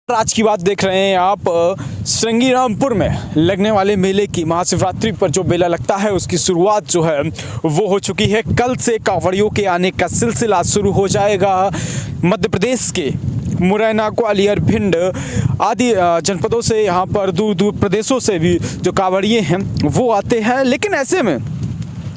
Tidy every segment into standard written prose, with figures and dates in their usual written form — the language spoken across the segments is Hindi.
आज की बात देख रहे हैं आप श्रृंगीरामपुर में लगने वाले मेले की। महाशिवरात्रि पर जो मेला लगता है उसकी शुरुआत जो है वो हो चुकी है। कल से कांवड़ियों के आने का सिलसिला शुरू हो जाएगा। मध्य प्रदेश के मुरैना, ग्वालियर, भिंड आदि जनपदों से यहाँ पर दूर दूर प्रदेशों से भी जो कांवड़िए हैं वो आते हैं। लेकिन ऐसे में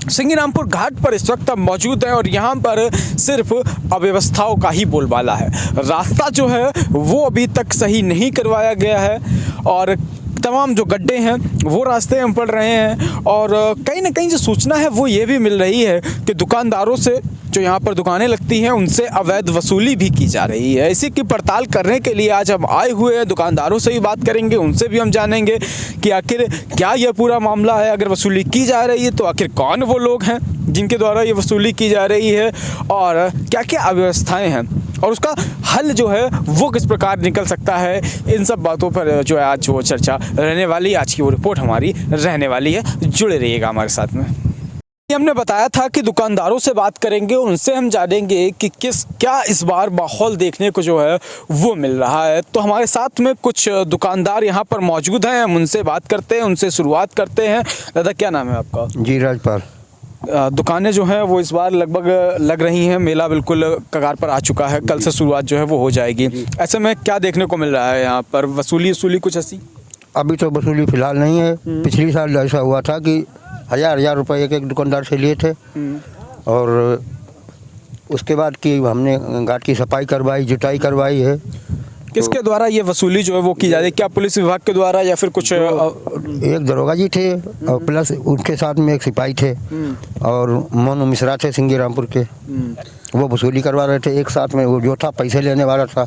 श्रृंगीरामपुर घाट पर इस वक्त मौजूद है और यहाँ पर सिर्फ अव्यवस्थाओं का ही बोलबाला है। रास्ता जो है वो अभी तक सही नहीं करवाया गया है और तमाम जो गड्ढे हैं वो रास्ते में पड़ रहे हैं। और कहीं ना कहीं जो सूचना है वो ये भी मिल रही है कि दुकानदारों से जो यहाँ पर दुकानें लगती हैं उनसे अवैध वसूली भी की जा रही है। इसी की पड़ताल करने के लिए आज हम आए हुए हैं। दुकानदारों से भी बात करेंगे, उनसे भी हम जानेंगे कि आखिर क्या यह पूरा मामला है। अगर वसूली की जा रही है तो आखिर कौन वो लोग हैं जिनके द्वारा ये वसूली की जा रही है और क्या क्या अव्यवस्थाएँ हैं और उसका हल जो है वो किस प्रकार निकल सकता है। इन सब बातों पर जो है आज वो चर्चा रहने वाली है। आज की वो रिपोर्ट हमारी रहने वाली है। जुड़े रहिएगा हमारे साथ में। हमने बताया था कि दुकानदारों से बात करेंगे, उनसे हम जानेंगे कि क्या इस बार माहौल देखने को जो है वो मिल रहा है। तो हमारे साथ में कुछ दुकानदार यहाँ पर मौजूद हैं, हम उनसे बात करते हैं, उनसे शुरुआत करते हैं। दादा क्या नाम है आपका? जी राजपाल। दुकानें जो हैं वो इस बार लगभग लग रही हैं, मेला बिल्कुल कगार पर आ चुका है, कल से शुरुआत जो है वो हो जाएगी। ऐसे में क्या देखने को मिल रहा है यहाँ पर? वसूली कुछ ऐसी? अभी तो वसूली फिलहाल नहीं है। पिछली साल ऐसा हुआ था कि हजार रुपए एक दुकानदार से लिए थे और उसके बाद की हमने घाट की सफाई करवाई, जुताई करवाई है। किसके द्वारा ये वसूली जो है वो की जा रही है? क्या पुलिस विभाग के द्वारा या फिर कुछ? एक दरोगा जी थे और प्लस उनके साथ में एक सिपाही थे और मोनू मिश्रा थे श्रृंगीरामपुर के, वो वसूली करवा रहे थे। एक साथ में वो जो था पैसे लेने वाला था।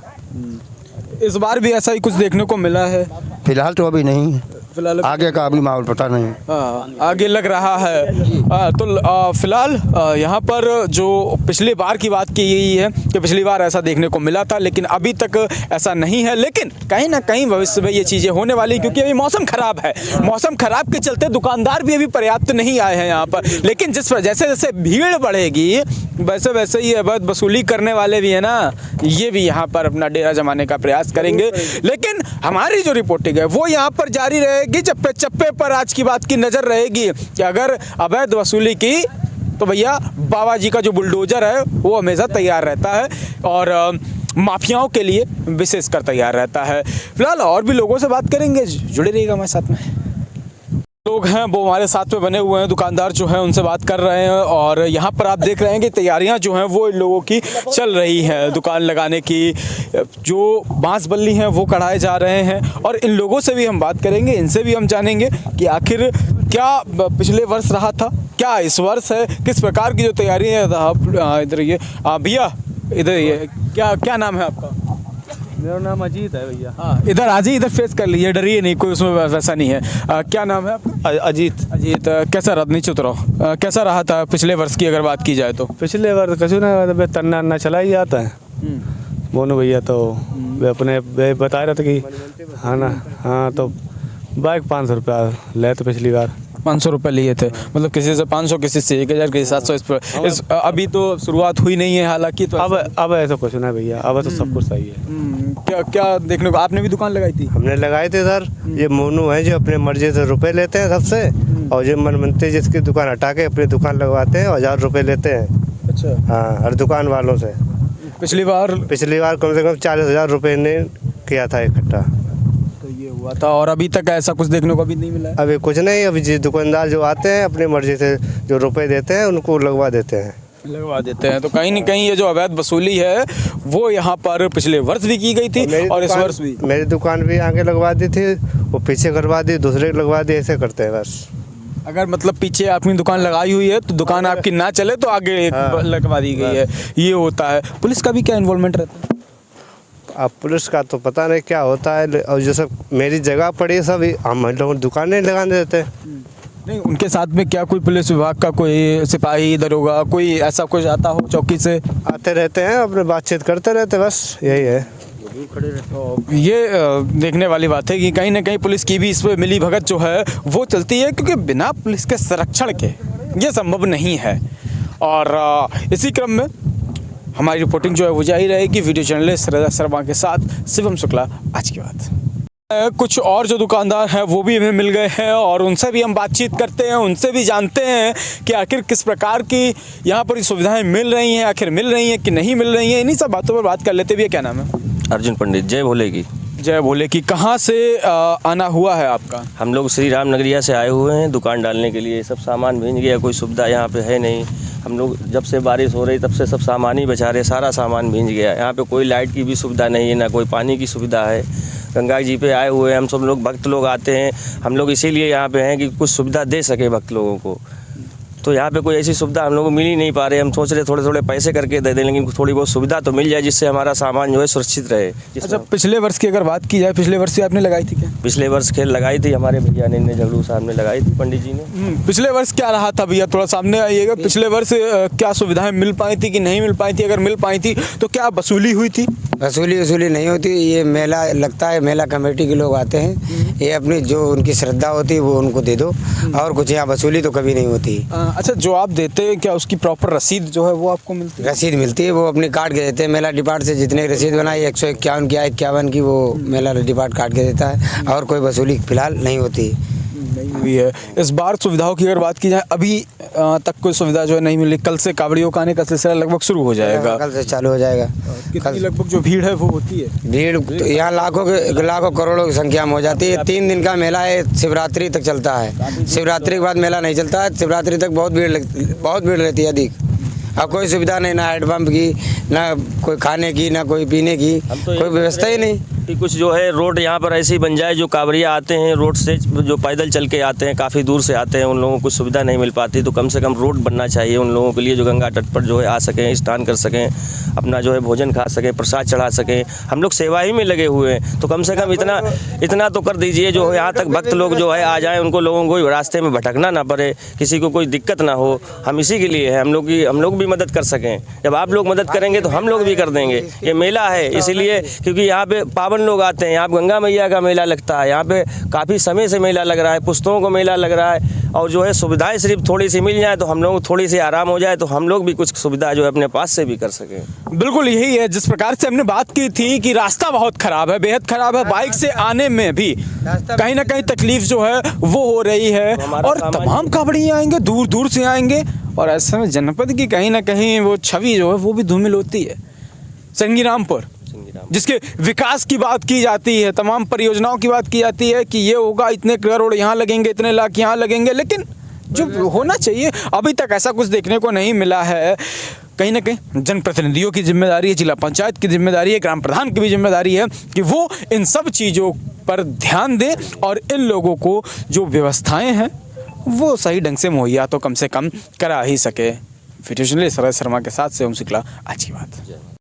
इस बार भी ऐसा ही कुछ देखने को मिला है? फिलहाल तो अभी नहीं है, फिलहाल आगे का अभी माहौल पता नहीं। आगे लग रहा है। तो फिलहाल यहाँ पर जो पिछली बार की बात की गई है कि पिछली बार ऐसा देखने को मिला था लेकिन अभी तक ऐसा नहीं है। लेकिन कहीं ना कहीं भविष्य में ये चीज़ें होने वाली, क्योंकि अभी मौसम खराब है। मौसम खराब के चलते दुकानदार भी अभी पर्याप्त नहीं आए हैं यहाँ पर। लेकिन जैसे जैसे भीड़ बढ़ेगी वैसे वैसे ही अवैध वसूली करने वाले भी है ना, ये भी यहाँ पर अपना डेरा जमाने का प्रयास करेंगे। लेकिन हमारी जो रिपोर्टिंग है वो यहाँ पर जारी रहेगी। चप्पे चप्पे पर आज की बात की नज़र रहेगी कि अगर अवैध वसूली की तो भैया बाबा जी का जो बुलडोजर है वो हमेशा तैयार रहता है और माफियाओं के लिए विशेषकर तैयार रहता है। फिलहाल और भी लोगों से बात करेंगे, जुड़े रहिएगा हमारे साथ में। लोग हैं वो हमारे साथ में बने हुए हैं, दुकानदार जो हैं उनसे बात कर रहे हैं और यहाँ पर आप देख रहे हैं कि तैयारियाँ जो हैं वो इन लोगों की चल रही हैं दुकान लगाने की। जो बांस बल्ली हैं वो कढ़ाए जा रहे हैं और इन लोगों से भी हम बात करेंगे, इनसे भी हम जानेंगे कि आखिर क्या पिछले वर्ष रहा था, क्या इस वर्ष है, किस प्रकार की जो तैयारी है। इधर ये भैया, इधर ये क्या नाम है आपका? मेरा नाम अजीत है भैया। हाँ इधर आजी, इधर फेस कर लीजिए, डरिए नहीं, कोई उसमें वैसा नहीं है। क्या नाम है आपका? अजीत। कैसा रहा? नीचे उतरो। कैसा रहा था पिछले वर्ष की अगर बात की जाए तो? पिछले वर्ष कछु ना तन्ना चला ही जाता है। मोनू भैया तो वे अपने बता रहे थे कि हाँ ना, हाँ तो बाइक 500 रुपया ले तो पिछली बार 500 रुपये लिए थे। मतलब किसी से 500, किसी से 1000, किसी 700। इस अभी तो शुरुआत हुई नहीं है हालांकि, तो अब ऐसा कुछ ना भैया, अब तो सब कुछ सही है। क्या देखने को? आपने भी दुकान लगाई थी? हमने लगाए थे सर। ये मोनू है जो अपने मर्जी से रुपए लेते हैं सबसे और जो मनमंत्री जिसकी दुकान हटा के अपनी दुकान लगवाते हैं 1000 रुपये लेते हैं। अच्छा। हाँ, हर दुकान वालों से। पिछली बार कम से कम 40,000 रुपये ने किया था इकट्ठा। हुआ था और अभी तक ऐसा कुछ देखने को अभी नहीं मिला है? अभी कुछ नहीं। अभी जो दुकानदार जो आते हैं अपनी मर्जी से जो रुपए देते हैं उनको लगवा देते हैं। तो कहीं न कहीं ये जो अवैध वसूली है वो यहाँ पर पिछले वर्ष भी की गई थी और इस वर्ष भी। मेरी दुकान भी आगे लगवा दी थी, वो पीछे करवा दी, दूसरे लगवा दी, ऐसे करते हैं बस। अगर मतलब पीछे अपनी दुकान लगाई हुई है तो दुकान आपकी ना चले तो आगे लगवा दी गई है, ये होता है। पुलिस का भी क्या इन्वॉल्वमेंट रहता है? अब पुलिस का तो पता नहीं क्या होता है और जो सब मेरी जगह पड़ी सब हम लोग दुकानें लगाने देते हैं। नहीं, उनके साथ में क्या कोई पुलिस विभाग का कोई सिपाही, दरोगा, कोई ऐसा कुछ आता हो चौकी से? आते रहते हैं, अपने बातचीत करते रहते, बस यही है। ये देखने वाली बात है कि कहीं ना कहीं पुलिस की भी इस पर मिली भगत जो है वो चलती है, क्योंकि बिना पुलिस के संरक्षण के ये संभव नहीं है। और इसी क्रम में हमारी रिपोर्टिंग जो है वो जारी रहेगी। वीडियो जर्नलिस्ट रजा शर्मा के साथ शिवम शुक्ला, आज की बात। कुछ और जो दुकानदार हैं वो भी हमें मिल गए हैं और उनसे भी हम बातचीत करते हैं, उनसे भी जानते हैं कि आखिर किस प्रकार की यहाँ पर सुविधाएं मिल रही हैं, आखिर मिल रही हैं कि नहीं मिल रही हैं। इन्हीं सब बातों पर बात कर लेते भी। क्या नाम है? अर्जुन पंडित। जय भोले की। जय भोले की। कहाँ से आना हुआ है आपका? हम लोग श्री राम नगरिया से आए हुए हैं दुकान डालने के लिए। सब सामान भींज गया, कोई सुविधा यहाँ पे है नहीं। हम लोग जब से बारिश हो रही तब से सब सामान ही बचा रहे, सारा सामान भींज गया। यहाँ पे कोई लाइट की भी सुविधा नहीं है, ना कोई पानी की सुविधा है। गंगा जी पे आए हुए हैं हम सब लोग, भक्त लोग आते हैं। हम लोग इसीलिए यहाँ पे हैं कि कुछ सुविधा दे सके भक्त लोगों को। तो यहाँ पे कोई ऐसी सुविधा हम लोग को मिल ही नहीं पा रहे। हम सोच रहे थोड़े थोड़े पैसे करके दे दें, लेकिन थोड़ी बहुत सुविधा तो मिल जाए जिससे हमारा सामान जो है सुरक्षित रहे। अच्छा, पिछले वर्ष की अगर बात की जाए, पिछले वर्ष से आपने लगाई थी क्या? पिछले वर्ष खेल लगाई थी हमारे भैया ने, झगड़ू साहब ने लगाई थी, पंडित जी ने। पिछले वर्ष क्या रहा था भैया, थोड़ा सामने आइएगा। पिछले वर्ष क्या सुविधाएं मिल पाई थी कि नहीं मिल पाई थी? अगर मिल पाई थी तो क्या वसूली हुई थी? वसूली नहीं होती। ये मेला लगता है, मेला कमेटी के लोग आते हैं, ये अपनी जो उनकी श्रद्धा होती है वो उनको दे दो, और कुछ यहाँ वसूली तो कभी नहीं होती। अच्छा, जो आप देते हैं क्या उसकी प्रॉपर रसीद जो है वो आपको मिलती है? रसीद मिलती है, वो अपनी काट के देते हैं। मेला डिपार्ट से जितने रसीद बनाई 151 की 51 की वो मेला डिपार्ट काट के देता है, और कोई वसूली फिलहाल नहीं होती हुई है। इस बार सुविधाओं की अगर बात की जाए, अभी तक कोई सुविधा जो है नहीं मिली। कल से कावड़ियों का आने का सिलसिला लगभग शुरू हो जाएगा। कल से चालू हो जाएगा। कितनी लगभग जो भीड़ है वो होती है? भीड़ तो यहाँ लाखों करोड़ों की संख्या में हो जाती है। 3 दिन का मेला है, शिवरात्रि तक चलता है। शिवरात्रि के बाद मेला नहीं चलता है। शिवरात्रि तक बहुत भीड़ रहती है अधिक। अब कोई सुविधा नहीं, ना हैंडपम्प की, ना कोई खाने की, ना कोई पीने की, कोई व्यवस्था ही नहीं। कि कुछ जो है रोड यहाँ पर ऐसी बन जाए, जो कांवरिया आते हैं रोड से, जो पैदल चल के आते हैं, काफ़ी दूर से आते हैं, उन लोगों को कुछ सुविधा नहीं मिल पाती। तो कम से कम रोड बनना चाहिए उन लोगों के लिए, जो गंगा तट पर जो है आ सकें, स्नान कर सकें, अपना जो है भोजन खा सकें, प्रसाद चढ़ा सकें। हम लोग सेवा ही में लगे हुए हैं, तो कम से कम इतना तो कर दीजिए जो यहाँ तक भक्त लोग जो है आ जाएँ, उनको लोगों को रास्ते में भटकना ना पड़े, किसी को कोई दिक्कत ना हो। हम इसी के लिए है, हम लोग भी मदद कर सकें। जब आप लोग मदद करेंगे तो हम लोग भी कर देंगे। ये मेला है इसीलिए, क्योंकि यहाँ पे पावन लोग आते हैं। यहाँ गंगा मैया का मेला लगता है, यहाँ पे काफ़ी समय से मेला लग रहा है, पुस्तकों का मेला लग रहा है, और जो है सुविधाएं सिर्फ थोड़ी सी मिल जाए तो हम लोग थोड़ी सी आराम हो जाए, तो हम लोग भी कुछ सुविधा जो है अपने पास से भी कर सकें। बिल्कुल यही है। जिस प्रकार से हमने बात की थी कि रास्ता बहुत खराब है, बेहद खराब है, बाइक से आने में भी कहीं ना कहीं तकलीफ जो है वो हो रही है, और तमाम कांवड़िये आएंगे, दूर दूर से आएंगे, और ऐसे में जनपद की कहीं ना कहीं वो छवि जो है वो भी धूमिल होती है। संगीरामपुर जिसके विकास की बात की जाती है, तमाम परियोजनाओं की बात की जाती है कि ये होगा, इतने करोड़ यहाँ लगेंगे, इतने लाख यहाँ लगेंगे, लेकिन जो होना चाहिए अभी तक ऐसा कुछ देखने को नहीं मिला है। कहीं ना कहीं जनप्रतिनिधियों की जिम्मेदारी है, जिला पंचायत की जिम्मेदारी है, ग्राम प्रधान की भी जिम्मेदारी है कि वो इन सब चीज़ों पर ध्यान दें और इन लोगों को जो व्यवस्थाएं हैं वो सही ढंग से मुहैया तो कम से कम करा ही सके। वीडियो जर्नलिस्ट रजा शर्मा के साथ शिवम शुक्ला, आज की बात।